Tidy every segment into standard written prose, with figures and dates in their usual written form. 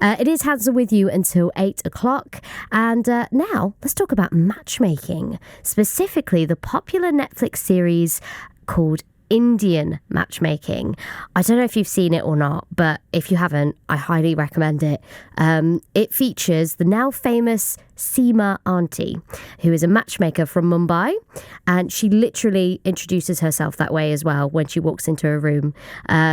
It is Hansa with you until 8 o'clock. And now let's talk about matchmaking, specifically the popular Netflix series called Indian Matchmaking. I don't know if you've seen it or not, but if you haven't, I highly recommend it. It features the now famous Sima Aunty, who is a matchmaker from Mumbai, and she literally introduces herself that way as well when she walks into a room.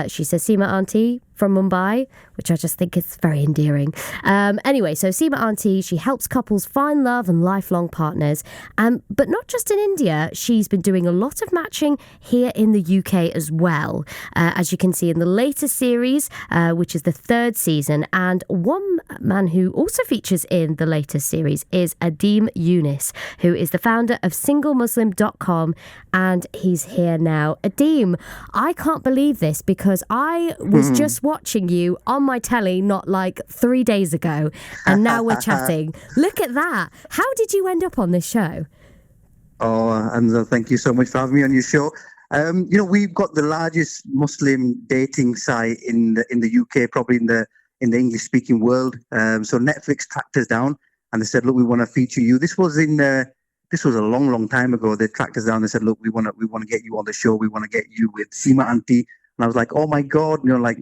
She says Sima Aunty from Mumbai, which I just think is very endearing. Anyway, so Sima Aunty, she helps couples find love and lifelong partners, but not just in India. She's been doing a lot of matching here in the UK as well, as you can see in the latest series, which is the 3rd season. And one man who also features in the latest series is Adeem Younis, who is the founder of SingleMuslim.com, and he's here now. Adeem, I can't believe this because I was just watching you on my telly not like 3 days ago, and now we're chatting. Look at that. How did you end up on this show? Oh, Hamza, thank you so much for having me on your show. We've got the largest Muslim dating site in the UK, probably in the English-speaking world. So Netflix tracked us down and they said, "Look, we want to feature you." This was a long, long time ago. They tracked us down. They said, "Look, we want to get you on the show. We want to get you with Sima Aunty." And I was like, "Oh my God!" Like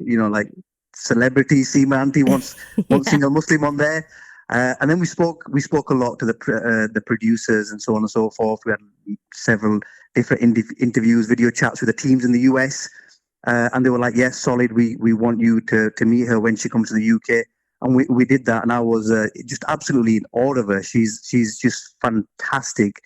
celebrity Sima Aunty wants Single Muslim on there. And then we spoke a lot to the producers and so on and so forth. We had several different interviews, video chats with the teams in the US, and they were like, "Yes, solid. We want you to meet her when she comes to the UK." And we did that, and I was just absolutely in awe of her. She's just fantastic,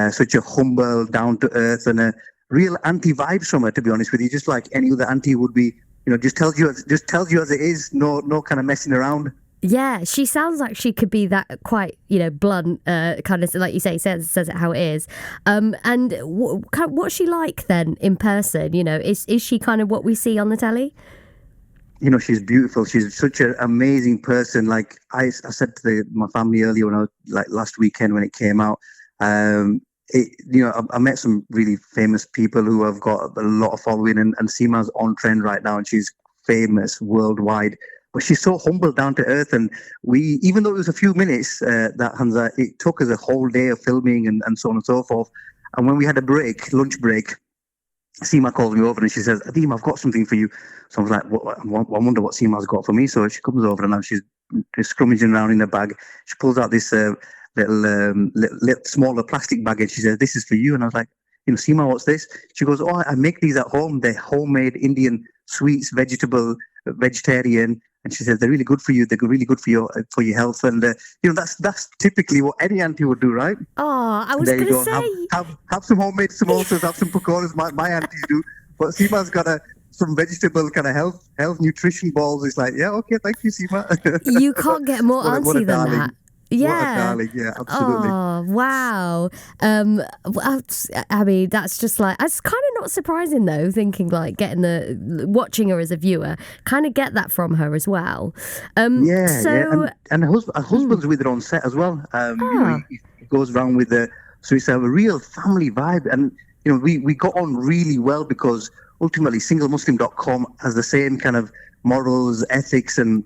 such a humble, down to earth, and a real auntie vibes from her. To be honest with you, just like any other auntie would be, just tells you as it is. No kind of messing around. Yeah, she sounds like she could be that quite, blunt, kind of, like you say, says it how it is. And what's she like then in person? Is she kind of what we see on the telly? She's beautiful. She's such an amazing person. Like I said to my family earlier when I was like last weekend when it came out, I met some really famous people who have got a lot of following, and Seema's on trend right now, and she's famous worldwide. But she's so humble, down to earth, and even though it was a few minutes, that Hansa, it took us a whole day of filming and so on and so forth. And when we had a lunch break, Sima calls me over and she says, "Adeem, I've got something for you." So I was like, I wonder what Sima's got for me. So she comes over and now she's scrummaging around in her bag. She pulls out this little smaller plastic bag and she says, "This is for you." And I was like, "Sima, what's this?" She goes, "Oh, I make these at home. They're homemade Indian sweets, vegetarian. And she says, they're really good for you. They're really good for your health." And, that's typically what any auntie would do, right? Oh, I was going to say. Have some homemade samosas, have some pakoras, my aunties do. But Seema's got some vegetable kind of health nutrition balls. It's like, yeah, okay, thank you, Sima. You can't get more auntie than darling. that. Yeah. What a darling, yeah, absolutely. Oh, wow. I mean, that's just like, it's kind of not surprising though, thinking like watching her as a viewer, kind of get that from her as well. And her husband's with her on set as well. He goes around with so it's a real family vibe. And, we got on really well because ultimately SingleMuslim.com has the same kind of morals, ethics and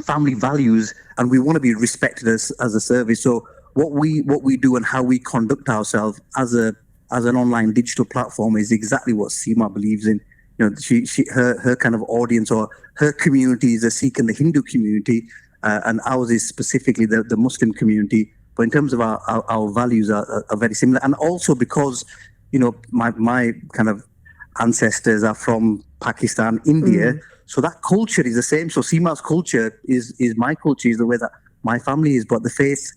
family values, and we want to be respected as a service. So what we do and how we conduct ourselves as an online digital platform is exactly what Sima believes in. Her kind of audience or her community is the Sikh and the Hindu community, and ours is specifically the Muslim community. But in terms of our values are very similar, and also because my kind of ancestors are from Pakistan, India. So that culture is the same. So Seema's culture is my culture, is the way that my family is. But the faith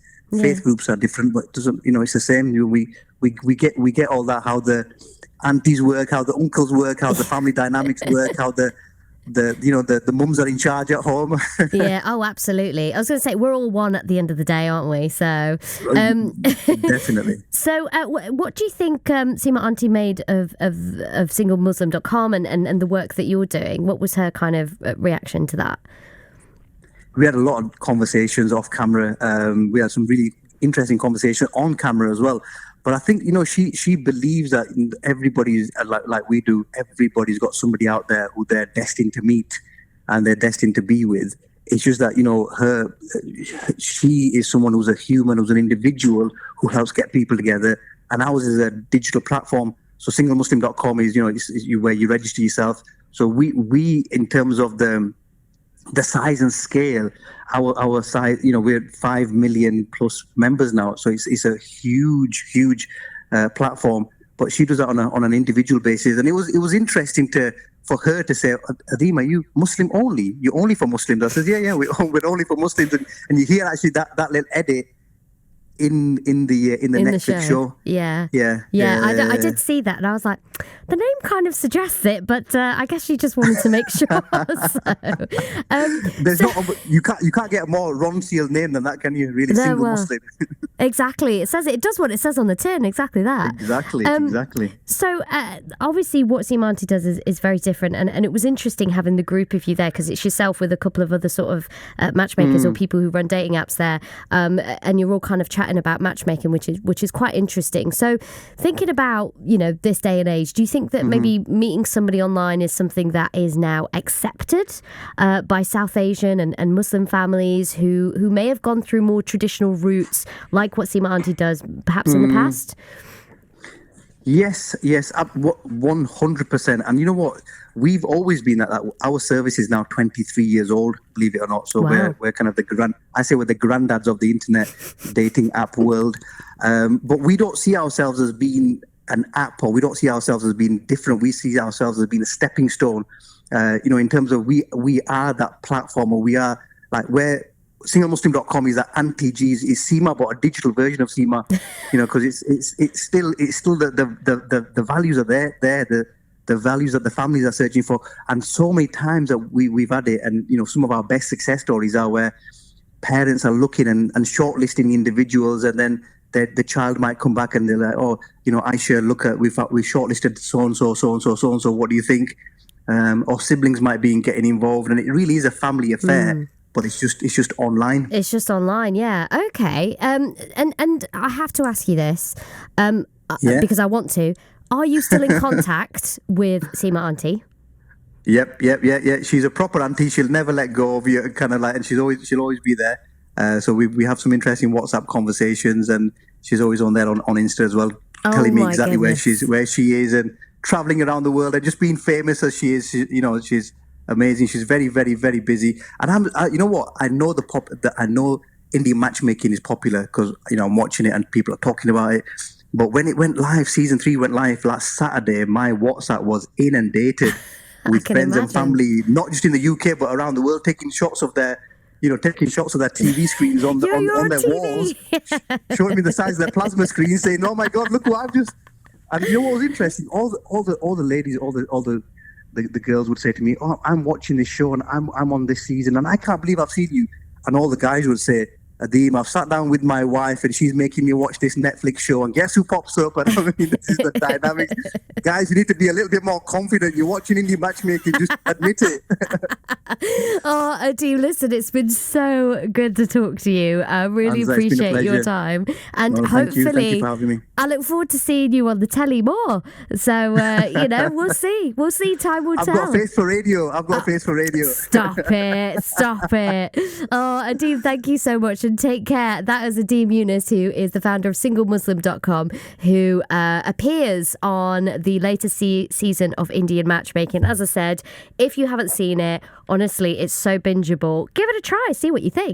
groups are different. But it doesn't, it's the same. We get all that, how the aunties work, how the uncles work, how the family dynamics work, how the mums are in charge at home. Yeah. Oh, absolutely. I was going to say we're all one at the end of the day, aren't we? So definitely. So what do you think Sima Aunty made of SingleMuslim.com and the work that you're doing? What was her kind of reaction to that? We had a lot of conversations off camera. We had some really interesting conversation on camera as well. But I think, she believes that everybody's, like we do, everybody's got somebody out there who they're destined to meet and they're destined to be with. It's just that, she is someone who's a human, who's an individual who helps get people together. And ours is a digital platform. So SingleMuslim.com is, where you register yourself. So we in terms of the size and scale, our size, we're 5 million plus members now. So it's a huge platform. But she does that on an individual basis. And it was interesting for her to say, Adeem, are you Muslim only? You're only for Muslims? I said, yeah, we're only for Muslims. And you hear actually that little edit in the Netflix show. Yeah. I did see that, and I was like, the name kind of suggests it, but I guess she just wanted to make sure. You can't get a more Ronseal name than that, can you? Really, single Muslim. Exactly. It does what it says on the tin. Exactly that. Exactly. So obviously, what Sima Aunty does is very different, and it was interesting having the group of you there because it's yourself with a couple of other sort of matchmakers or people who run dating apps there, and you're all kind of chatting about matchmaking, which is quite interesting. So thinking about this day and age, do you think that maybe meeting somebody online is something that is now accepted by South Asian and Muslim families who may have gone through more traditional routes like what Sima Aunty does perhaps in the past? Yes, 100%. And you know what? We've always been that our service is now 23 years old, believe it or not. So wow. we're kind of we're the granddads of the internet dating app world. But we don't see ourselves as being an app, or we don't see ourselves as being different. We see ourselves as being a stepping stone. In terms of we are that platform, or we are where SingleMuslim.com is that anti-G's is Sima, but a digital version of Sima. Because it's still the values are there. The values that the families are searching for, and so many times that we've had it, and some of our best success stories are where parents are looking and shortlisting individuals, and then the child might come back and they're like, Aisha, look at we've shortlisted so and so. What do you think? Or siblings might be getting involved, and it really is a family affair. But it's just online. It's just online, yeah. Okay. And I have to ask you this, because I want to. Are you still in contact with Sima Aunty? Yep. She's a proper auntie. She'll never let go of you, and she'll always be there. So we have some interesting WhatsApp conversations, and she's always on there on Insta as well, telling me exactly where she is, and traveling around the world, and just being famous as she is. She's amazing. She's very, very, very busy. And you know what? I know I know Indian Matchmaking is popular because I'm watching it and people are talking about it. But when it went live, season 3 went live last Saturday, my WhatsApp was inundated with friends and family, not just in the UK but around the world, taking shots of their TV screens on their walls, showing me the size of their plasma screens, saying, "Oh my God, look what I've just." And you know what was interesting? All the ladies, all the girls would say to me, "Oh, I'm watching this show and I'm on this season and I can't believe I've seen you." And all the guys would say, "Adeem, I've sat down with my wife and she's making me watch this Netflix show, and guess who pops up?" And this is the dynamic. Guys, you need to be a little bit more confident. You're watching Indian Matchmaking, just admit it. Oh, Adeem, listen, it's been so good to talk to you. I really appreciate your time. And hopefully, thank you for having me. I look forward to seeing you on the telly more. So, we'll see. We'll see. Time will tell. I've got a face for radio. Stop it. Oh, Adeem, thank you so much. And take care. That is Adeem Younis, who is the founder of SingleMuslim.com, who appears on the latest season of Indian Matchmaking. As I said, if you haven't seen it, honestly, it's so bingeable. Give it a try. See what you think.